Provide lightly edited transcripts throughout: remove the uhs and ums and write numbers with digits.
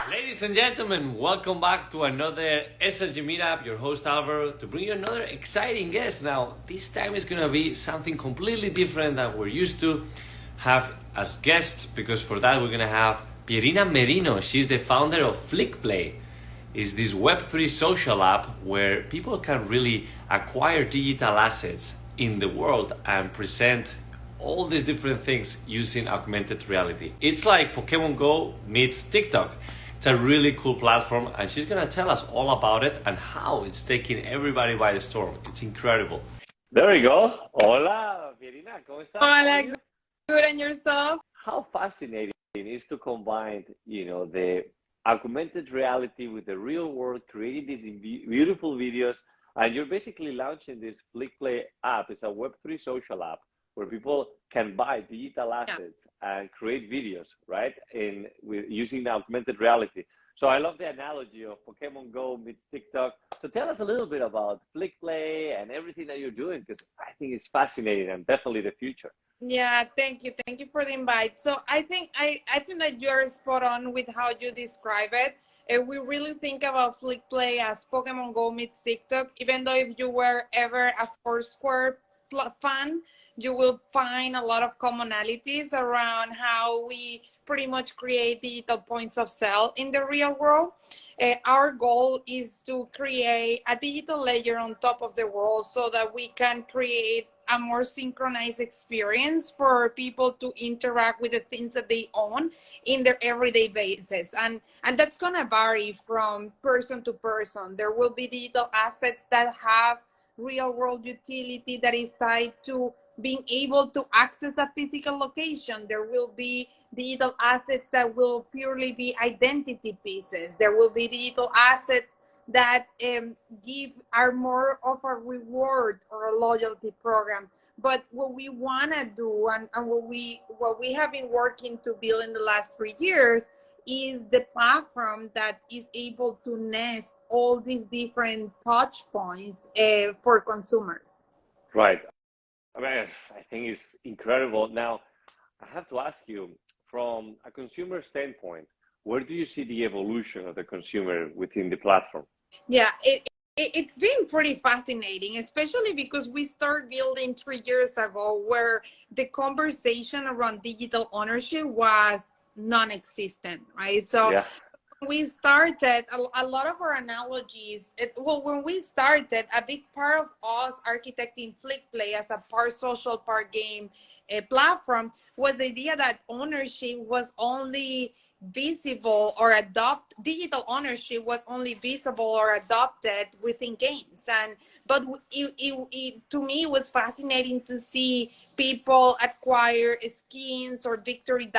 Ladies and gentlemen, welcome back to another SLG Meetup. Your host Alvaro to bring you another exciting guest. Now, this time is going to be something completely different than we're used to have as guests, because for that we're going to have Pierina Merino. She's the founder of FlickPlay. It's this Web3 social app where people can really acquire digital assets in the world and present all these different things using augmented reality. It's like Pokemon Go meets TikTok. It's a really cool platform, and she's gonna tell us all about it and how it's taking everybody by the storm. It's incredible. There we go. Hola, Pierina, ¿cómo estás? Hola, good, and yourself? How fascinating it is to combine, the augmented reality with the real world, creating these beautiful videos, and you're basically launching this FlickPlay app. It's a Web3 social app where people can buy digital assets and create videos, right? Using the augmented reality. So I love the analogy of Pokemon Go meets TikTok. So tell us a little bit about FlickPlay and everything that you're doing, because I think it's fascinating and definitely the future. Yeah, thank you. Thank you for the invite. So I think that you're spot on with how you describe it. We really think about FlickPlay as Pokemon Go meets TikTok. Even though if you were ever a Foursquare fan, you will find a lot of commonalities around how we pretty much create digital points of sale in the real world. Our goal is to create a digital layer on top of the world so that we can create a more synchronized experience for people to interact with the things that they own in their everyday basis. And that's going to vary from person to person. There will be digital assets that have real world utility that is tied to being able to access a physical location. There will be digital assets that will purely be identity pieces. There will be digital assets that are more of a reward or a loyalty program. But what we want to do and what we have been working to build in the last 3 years is the platform that is able to nest all these different touch points for consumers. Right. I mean, I think it's incredible. Now, I have to ask you, from a consumer standpoint, where do you see the evolution of the consumer within the platform? Yeah, it's been pretty fascinating, especially because we started building 3 years ago where the conversation around digital ownership was non-existent, right? So yeah. We started a lot of our analogies. When we started, a big part of us architecting FlickPlay as a part social, part game platform was the idea that ownership was only visible or digital ownership was only visible or adopted within games. But to me, it was fascinating to see people acquire skins or victory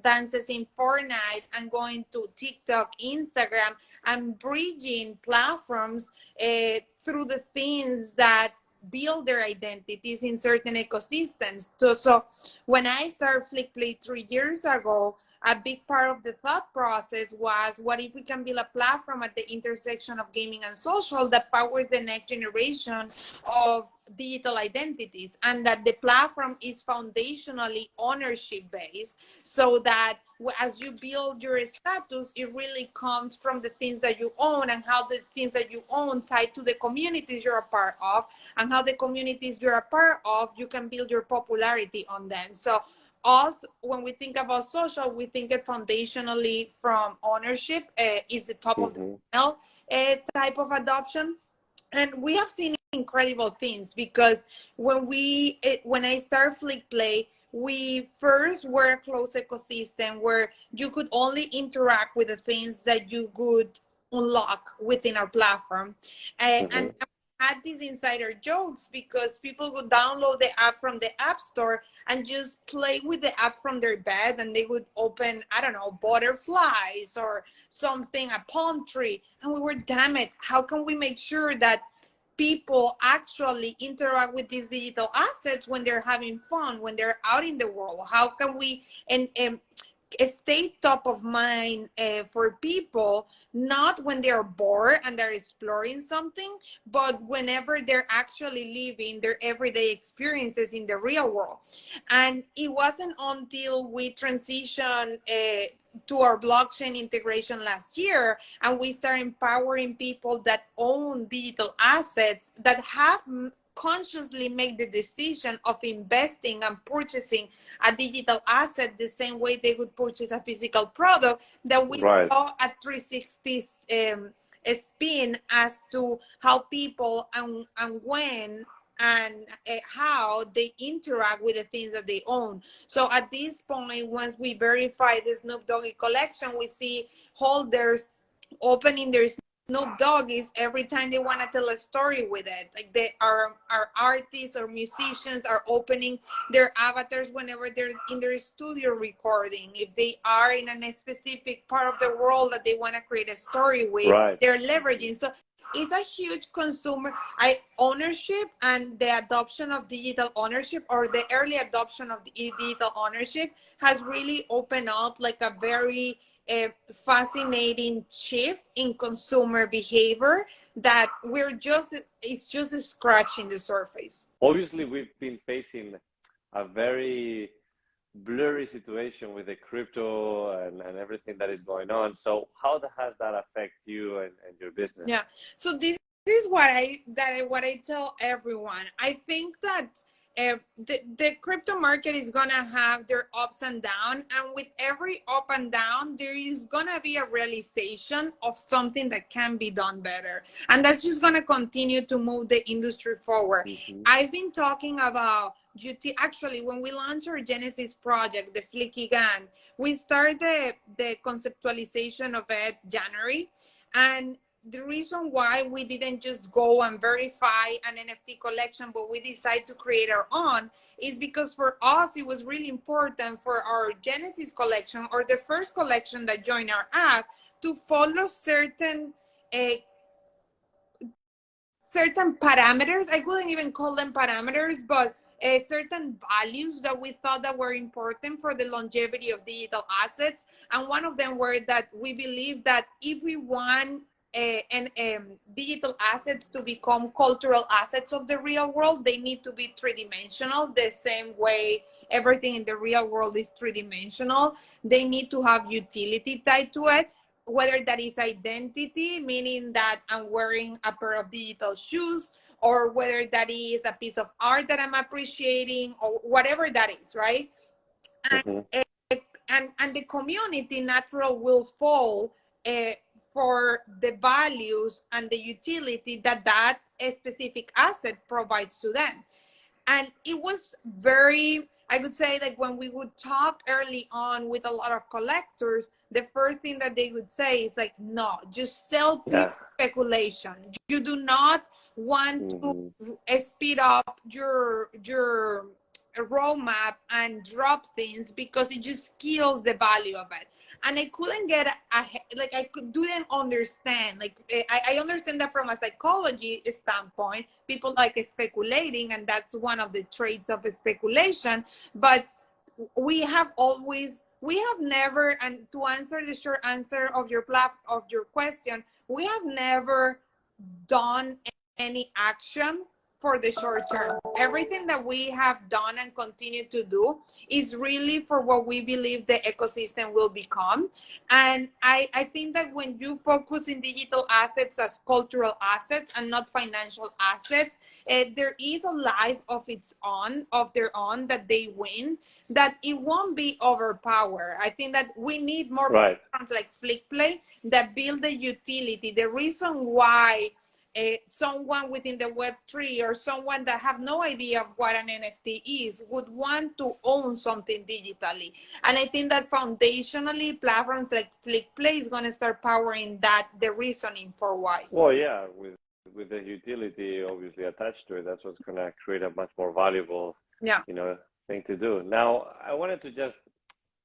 dances in Fortnite and going to TikTok, Instagram, and bridging platforms through the things that build their identities in certain ecosystems. So when I started FlickPlay 3 years ago, a big part of the thought process was, what if we can build a platform at the intersection of gaming and social that powers the next generation of digital identities, and that the platform is foundationally ownership based, so that as you build your status, it really comes from the things that you own and how the things that you own tie to the communities you're a part of, and how the communities you're a part of, you can build your popularity on them. So when we think about social, we think it foundationally from ownership is the top of the funnel type of adoption. And we have seen incredible things, because when I started FlickPlay, we first were a closed ecosystem where you could only interact with the things that you could unlock within our platform. And had these insider jokes because people would download the app from the app store and just play with the app from their bed, and they would open, I don't know, butterflies or something, a palm tree. And we were, damn it, how can we make sure that people actually interact with these digital assets when they're having fun, when they're out in the world? How can we stay top of mind for people, not when they're bored and they're exploring something, but whenever they're actually living their everyday experiences in the real world. And it wasn't until we transitioned to our blockchain integration last year, and we start empowering people that own digital assets that have consciously make the decision of investing and purchasing a digital asset the same way they would purchase a physical product, that we saw a 360 spin as to how people and when and how they interact with the things that they own. So at this point, once we verify the Snoop Doggy collection, we see holders opening their Snoop Doggies every time they want to tell a story with it. Like our artists or musicians are opening their avatars whenever they're in their studio recording. If they are in a specific part of the world that they want to create a story with, they're leveraging. So it's a huge consumer ownership, and the adoption of digital ownership, or the early adoption of digital ownership, has really opened up like a very fascinating shift in consumer behavior that it's just scratching the surface. Obviously, we've been facing a very blurry situation with the crypto and everything that is going on. So how has that affect you and your business? Yeah. So this is what I tell everyone. I think that the crypto market is gonna have their ups and downs, and with every up and down, there is gonna be a realization of something that can be done better, and that's just gonna continue to move the industry forward. I've been talking about actually, when we launched our Genesis project, the Flicky Gun, we started the conceptualization of it January, and the reason why we didn't just go and verify an NFT collection, but we decided to create our own, is because for us, it was really important for our Genesis collection, or the first collection that joined our app, to follow certain parameters. I wouldn't even call them parameters, but certain values that we thought that were important for the longevity of digital assets. And one of them were that we believe that if we want digital assets to become cultural assets of the real world, they need to be three-dimensional, the same way everything in the real world is three-dimensional. They need to have utility tied to it, whether that is identity, meaning that I'm wearing a pair of digital shoes, or whether that is a piece of art that I'm appreciating, or whatever that is, right? And the community natural will fall for the values and the utility that specific asset provides to them. And it was very, I would say, like when we would talk early on with a lot of collectors, the first thing that they would say is like, no, just sell speculation. You do not want to speed up your roadmap and drop things, because it just kills the value of it. And I couldn't get like I didn't understand. Like I understand that from a psychology standpoint, people like speculating, and that's one of the traits of speculation. But we have never, and to answer the short answer of your question, we have never done any action for the short term. Everything that we have done and continue to do is really for what we believe the ecosystem will become. And I think that when you focus in digital assets as cultural assets and not financial assets, there is a life of their own that they win, that it won't be overpowered. I think that we need more platforms like FlickPlay that build the utility. The reason why someone within the Web3 or someone that have no idea of what an NFT is would want to own something digitally. And I think that foundationally, platforms like FlickPlay is going to start powering the reasoning for why. Well, yeah, with the utility obviously attached to it, that's what's going to create a much more valuable, thing to do. Now, I wanted to just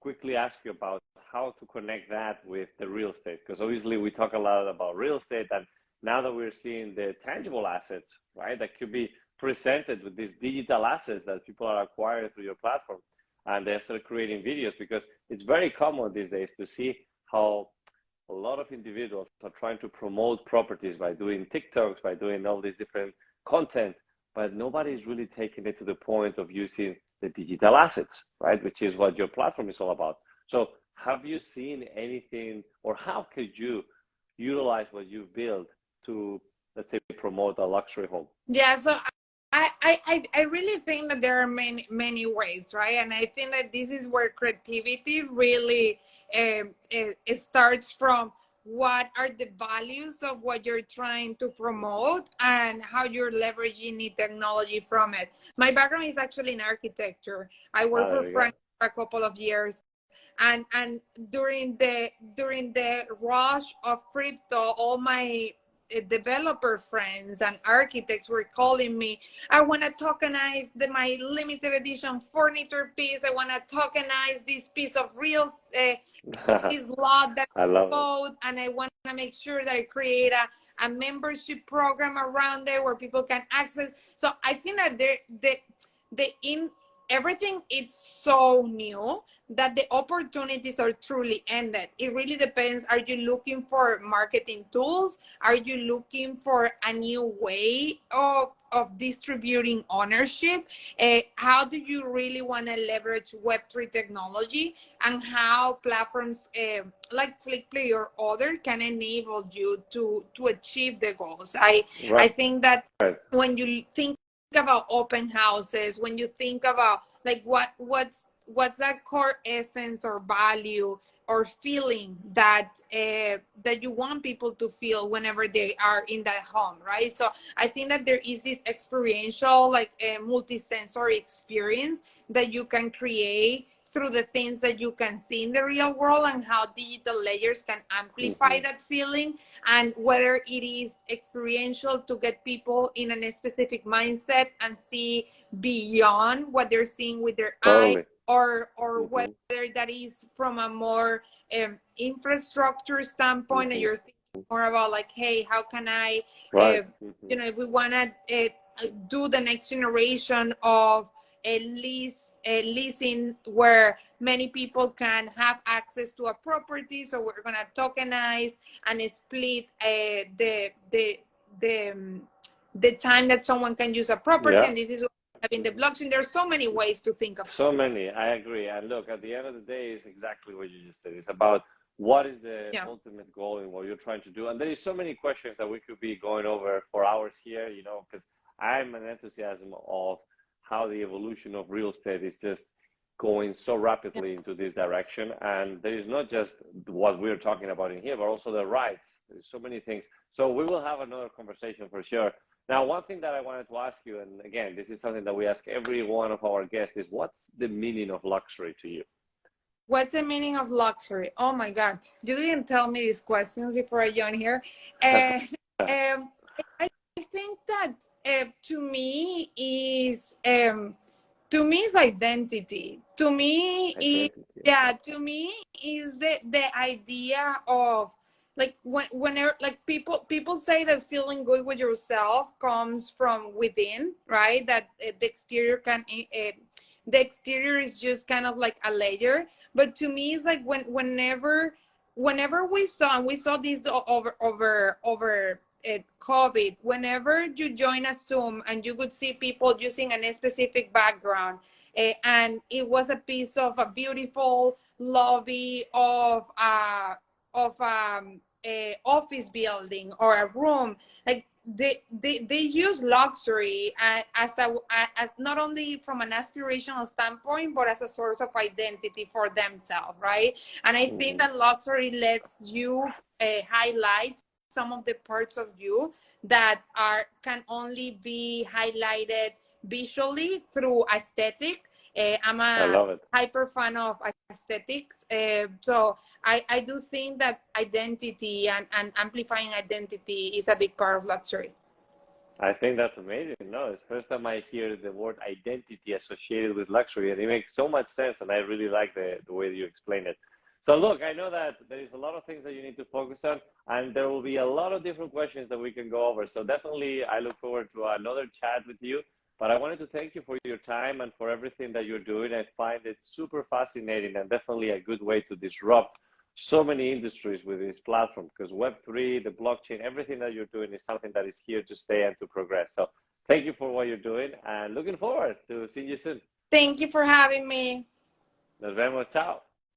quickly ask you about how to connect that with the real estate, because obviously we talk a lot about real estate, and now that we're seeing the tangible assets, right, that could be presented with these digital assets that people are acquiring through your platform, and they start creating videos, because it's very common these days to see how a lot of individuals are trying to promote properties by doing TikToks, by doing all these different content, but nobody is really taking it to the point of using the digital assets, right, which is what your platform is all about. So have you seen anything, or how could you utilize what you've built to, let's say, promote a luxury home? Yeah, so I really think that there are many ways, right? And I think that this is where creativity really it starts from what are the values of what you're trying to promote and how you're leveraging the technology from it. My background is actually in architecture. I worked for Frank for a couple of years. And during the rush of crypto, all my developer friends and architects were calling me. I want to tokenize my limited edition furniture piece. I want to tokenize this piece of real this lot that I bought, and I want to make sure that I create a membership program around there where people can access. So I think that everything is so new that the opportunities are truly ended. It really depends. Are you looking for marketing tools? Are you looking for a new way of distributing ownership? How do you really want to leverage Web3 technology, and how platforms like FlickPlay or other can enable you to achieve the goals? I think that when you think about open houses, when you think about like what's that core essence or value or feeling that that you want people to feel whenever they are in that home, right? So I think that there is this experiential, like a multi-sensory experience that you can create through the things that you can see in the real world, and how digital layers can amplify that feeling, and whether it is experiential to get people in a specific mindset and see beyond what they're seeing with their eyes, or whether that is from a more infrastructure standpoint, and you're thinking more about like, hey, how can I, you know, if we want to do the next generation of leasing where many people can have access to a property, so we're going to tokenize and split the time that someone can use a property, and this is having the blockchain. There's so many ways to think of. So many, I agree. And look, at the end of the day, it's exactly what you just said. It's about what is the ultimate goal in what you're trying to do. And there is so many questions that we could be going over for hours here, you know, because I'm an enthusiasm of how the evolution of real estate is just going so rapidly into this direction. And there is not just what we're talking about in here, but also the rights. There's so many things. So we will have another conversation for sure. Now, one thing that I wanted to ask you, and again, this is something that we ask every one of our guests, is what's the meaning of luxury to you? What's the meaning of luxury? Oh my God, you didn't tell me these questions before I joined here. I think that to me is identity. To me is the idea of like whenever like people say that feeling good with yourself comes from within, right? That the exterior is just kind of like a layer, but to me it's like whenever we saw this over COVID, whenever you join a Zoom and you could see people using a specific background, and it was a piece of a beautiful lobby of a office building or a room, like they use luxury as not only from an aspirational standpoint, but as a source of identity for themselves, right? And I think that luxury lets you highlight some of the parts of you that can only be highlighted visually through aesthetic. I'm a hyper fan of aesthetics. So I do think that identity and amplifying identity is a big part of luxury. I think that's amazing. No, it's the first time I hear the word identity associated with luxury, and it makes so much sense, and I really like the way you explain it. So look, I know that there is a lot of things that you need to focus on, and there will be a lot of different questions that we can go over. So definitely, I look forward to another chat with you. But I wanted to thank you for your time and for everything that you're doing. I find it super fascinating and definitely a good way to disrupt so many industries with this platform, because Web3, the blockchain, everything that you're doing is something that is here to stay and to progress. So thank you for what you're doing, and looking forward to seeing you soon. Thank you for having me. Nos vemos. Ciao.